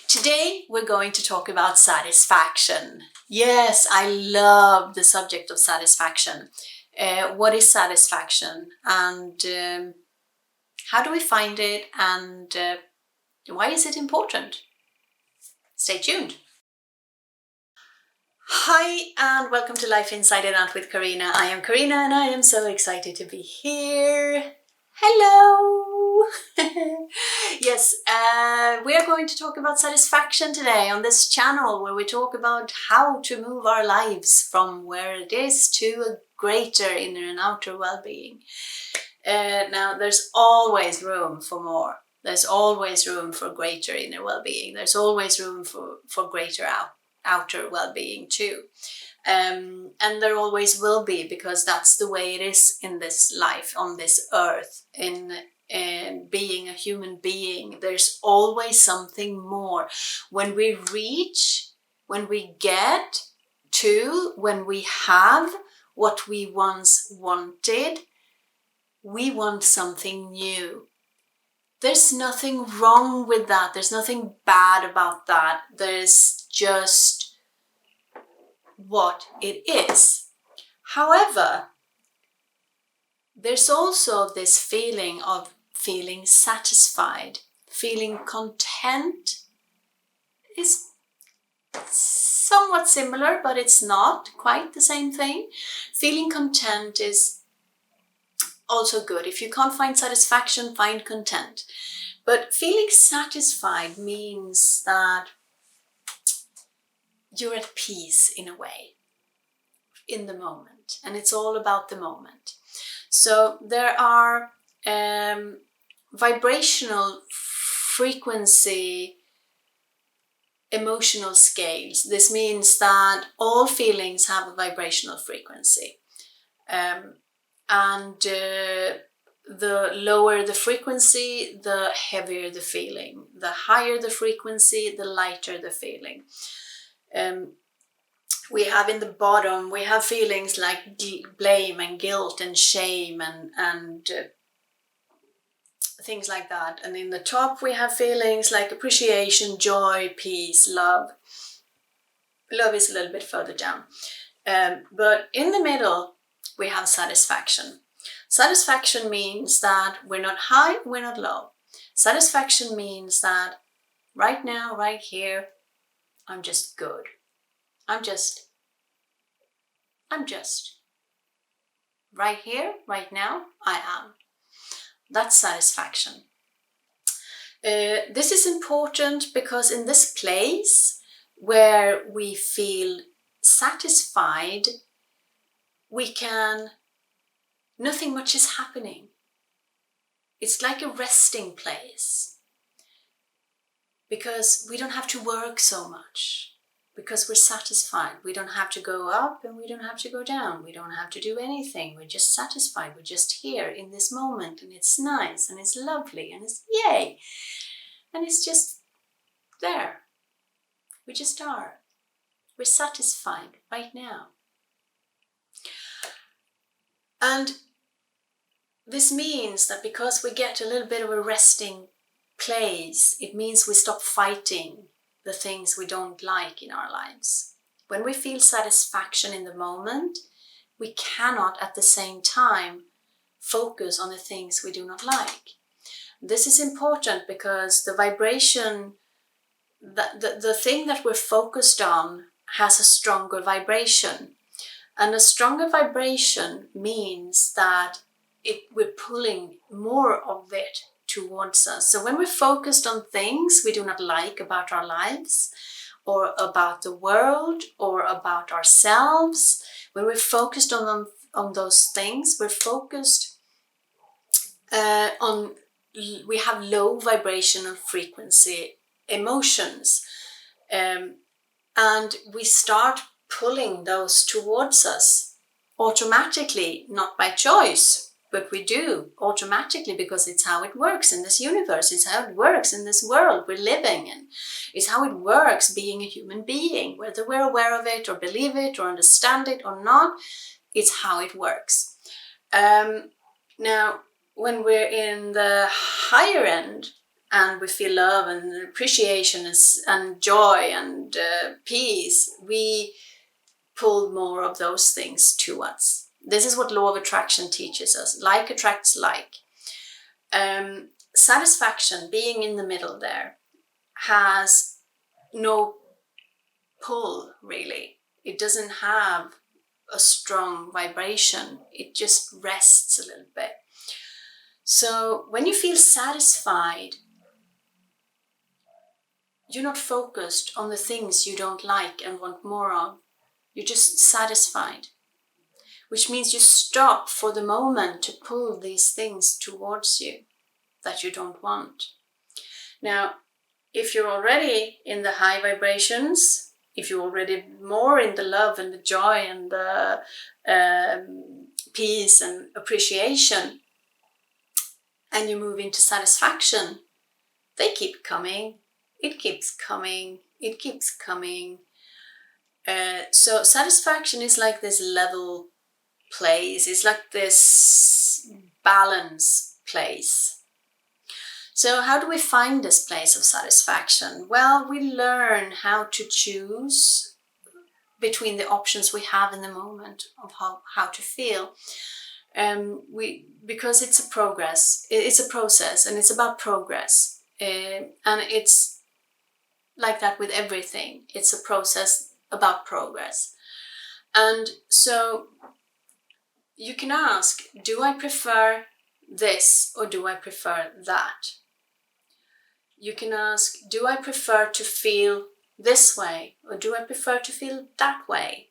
Today we're going to talk about satisfaction. Yes, I love the subject of satisfaction. What is satisfaction, and how do we find it, and why is it important? Stay tuned. Hi and welcome to Life Inside and Out with Carina. I am Carina and I am so excited to be here. Hello! Yes, we are going to talk about satisfaction today on this channel, where we talk about how to move our lives from where it is to a greater inner and outer well-being. Now, there's always room for more. There's always room for greater inner well-being. There's always room for greater outer well-being too. And there always will be, because that's the way it is in this life, on this earth, in being a human being. There's always something more. When we reach, when we get to, when we have what we once wanted, we want something new. There's nothing wrong with that. There's nothing bad about that. There's just what it is. However, there's also this feeling of feeling satisfied. Feeling content is somewhat similar, but it's not quite the same thing. Feeling content is also good. If you can't find satisfaction, find content. But feeling satisfied means that you're at peace in a way, in the moment, and it's all about the moment. So there are vibrational frequency emotional scales. This means that all feelings have a vibrational frequency, and the lower the frequency, the heavier the feeling. The higher the frequency, the lighter the feeling. We have in the bottom, we have feelings like blame and guilt and shame and things like that. And in the top, we have feelings like appreciation, joy, peace, love. Love is a little bit further down. But in the middle, we have satisfaction. Satisfaction means that we're not high, we're not low. Satisfaction means that right now, right here, I'm just good. I'm just. Right here, right now, I am. That's satisfaction. This is important because in this place where we feel satisfied, nothing much is happening. It's like a resting place, because we don't have to work so much. Because we're satisfied. We don't have to go up and we don't have to go down. We don't have to do anything. We're just satisfied. We're just here in this moment, and it's nice and it's lovely and it's yay. And it's just there. We just are. We're satisfied right now. And this means that because we get a little bit of a resting place, it means we stop fighting the things we don't like in our lives. When we feel satisfaction in the moment, we cannot at the same time focus on the things we do not like. This is important because the vibration, the thing that we're focused on has a stronger vibration. And a stronger vibration means that we're pulling more of it towards us. So when we're focused on things we do not like about our lives, or about the world, or about ourselves, when we're focused on those things, we're focused we have low vibrational frequency emotions, and we start pulling those towards us automatically, not by choice. But we do automatically, because it's how it works in this universe. It's how it works in this world we're living in. It's how it works being a human being. Whether we're aware of it or believe it or understand it or not, it's how it works. Now, when we're in the higher end, and we feel love and appreciation and joy and peace, we pull more of those things to us. This is what law of attraction teaches us. Like attracts like. Satisfaction, being in the middle there, has no pull really. It doesn't have a strong vibration. It just rests a little bit. So when you feel satisfied, you're not focused on the things you don't like and want more of. You're just satisfied, which means you stop for the moment to pull these things towards you that you don't want. Now, if you're already in the high vibrations, if you're already more in the love and the joy and the peace and appreciation, and you move into satisfaction, they keep coming. It keeps coming. It keeps coming. So satisfaction is like this level place. It's like this balance place. So how do we find this place of satisfaction? Well, we learn how to choose between the options we have in the moment of how to feel. Because it's a progress, it's a process, and it's about progress. And it's like that with everything. It's a process about progress. And so you can ask, do I prefer this or do I prefer that? You can ask, do I prefer to feel this way or do I prefer to feel that way?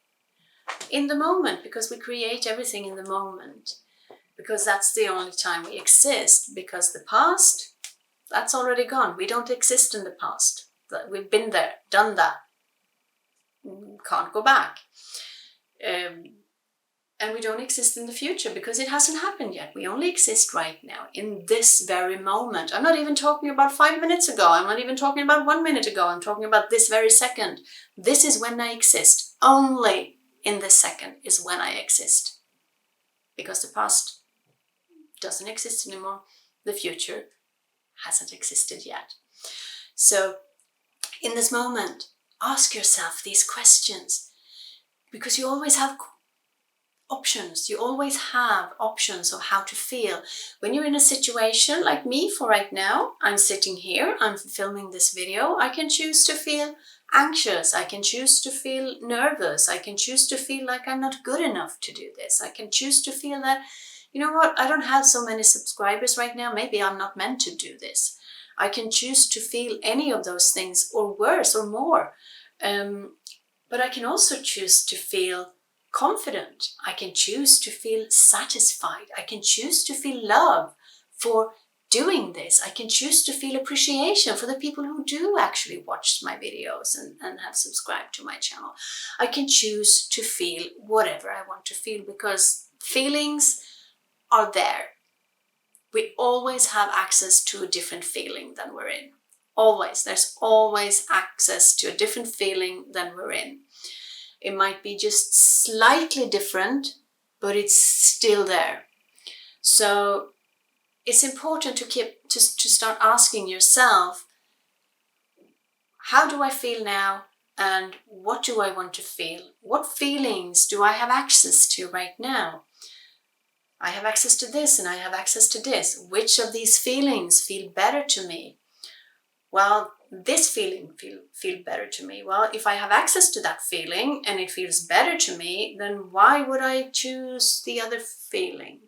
In the moment, because we create everything in the moment, because that's the only time we exist, because the past, that's already gone. We don't exist in the past. We've been there, done that. Can't go back. And we don't exist in the future because it hasn't happened yet. We only exist right now, in this very moment. I'm not even talking about 5 minutes ago. I'm not even talking about 1 minute ago. I'm talking about this very second. This is when I exist. Only in this second is when I exist. Because the past doesn't exist anymore. The future hasn't existed yet. So in this moment, ask yourself these questions, because you always have options. You always have options of how to feel. When you're in a situation like me for right now, I'm sitting here, I'm filming this video, I can choose to feel anxious, I can choose to feel nervous, I can choose to feel like I'm not good enough to do this, I can choose to feel that, you know what, I don't have so many subscribers right now, maybe I'm not meant to do this. I can choose to feel any of those things, or worse, or more. But I can also choose to feel confident. I can choose to feel satisfied. I can choose to feel love for doing this. I can choose to feel appreciation for the people who do actually watch my videos and have subscribed to my channel. I can choose to feel whatever I want to feel, because feelings are there. We always have access to a different feeling than we're in. Always. There's always access to a different feeling than we're in. It might be just slightly different, but it's still there. So it's important to start asking yourself, how do I feel now? And what do I want to feel? What feelings do I have access to right now? I have access to this and I have access to this. Which of these feelings feel better to me? Well, this feeling feel better to me. Well, if I have access to that feeling and it feels better to me, then why would I choose the other feeling?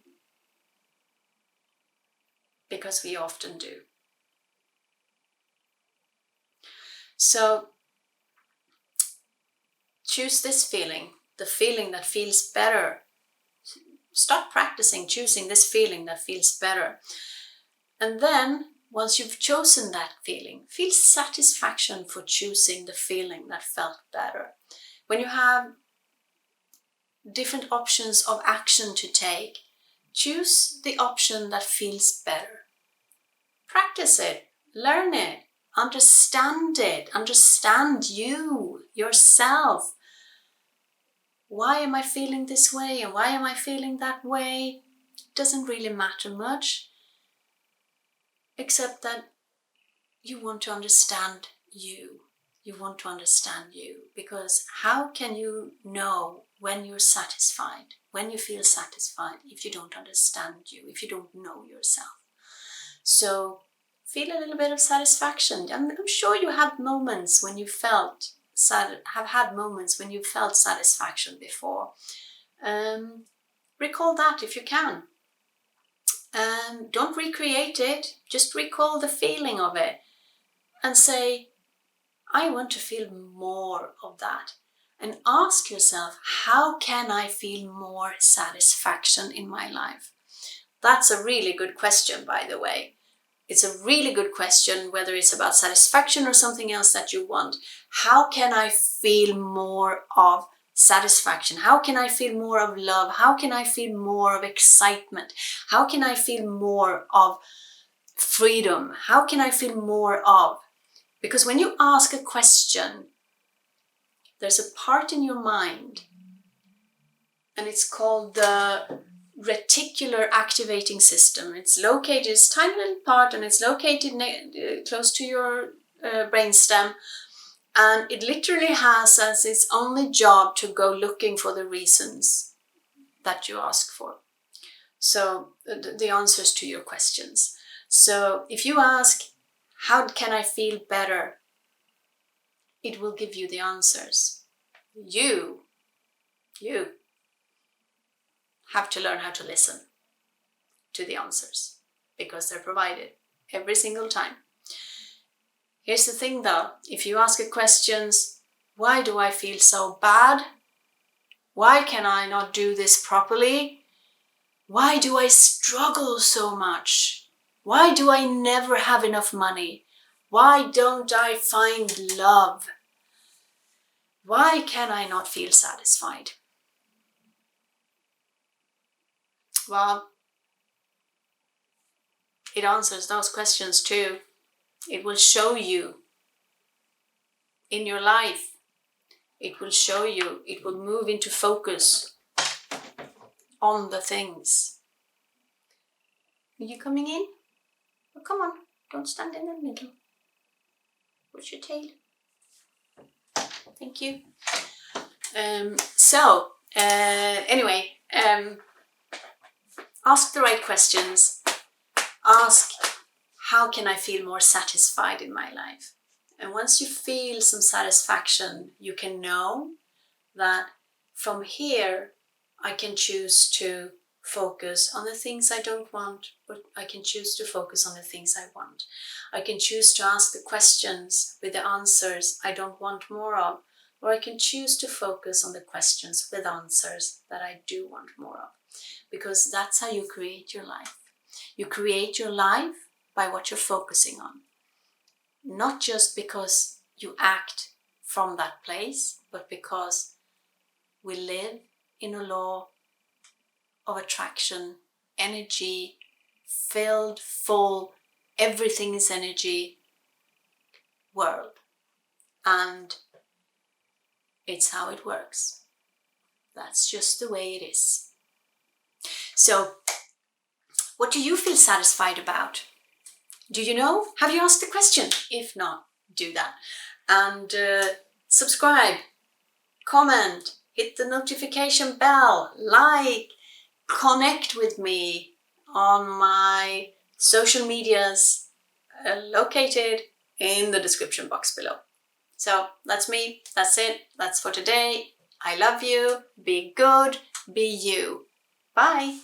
Because we often do. So choose this feeling, the feeling that feels better. Start practicing choosing this feeling that feels better. And then, once you've chosen that feeling, feel satisfaction for choosing the feeling that felt better. When you have different options of action to take, choose the option that feels better. Practice it, learn it, understand you, yourself. Why am I feeling this way and why am I feeling that way? It doesn't really matter much, except that you want to understand you. You want to understand you, because how can you know when you're satisfied, when you feel satisfied, if you don't understand you, if you don't know yourself? So feel a little bit of satisfaction. I'm sure you have moments when you felt had moments when you felt satisfaction before. Recall that if you can. Don't recreate it, just recall the feeling of it and say, I want to feel more of that. And ask yourself, how can I feel more satisfaction in my life? That's a really good question, by the way. It's a really good question, whether it's about satisfaction or something else that you want. How can I feel more of satisfaction? How can I feel more of love? How can I feel more of excitement? How can I feel more of freedom? How can I feel more of? Because when you ask a question, there's a part in your mind, and it's called the reticular activating system. It's located, it's a tiny little part, and it's located close to your brainstem. And it literally has as its only job to go looking for the reasons that you ask for. So the answers to your questions. So if you ask, how can I feel better? It will give you the answers. You have to learn how to listen to the answers, because they're provided every single time. Here's the thing though, if you ask questions, why do I feel so bad? Why can I not do this properly? Why do I struggle so much? Why do I never have enough money? Why don't I find love? Why can I not feel satisfied? Well, it answers those questions too. It will show you in your life. It will show you, it will move into focus on the things. Are you coming in? Oh, come on, don't stand in the middle. Push your tail. Thank you. Anyway, ask the right questions. Ask, how can I feel more satisfied in my life? And once you feel some satisfaction, you can know that from here, I can choose to focus on the things I don't want, but I can choose to focus on the things I want. I can choose to ask the questions with the answers I don't want more of, or I can choose to focus on the questions with answers that I do want more of. Because that's how you create your life. You create your life by what you're focusing on. Not just because you act from that place, but because we live in a law of attraction, energy, filled, full, everything is energy world. And it's how it works. That's just the way it is. So, what do you feel satisfied about? Do you know? Have you asked the question? If not, do that. And subscribe, comment, hit the notification bell, like, connect with me on my social medias located in the description box below. So that's me, that's it, that's for today. I love you, be good, be you. Bye.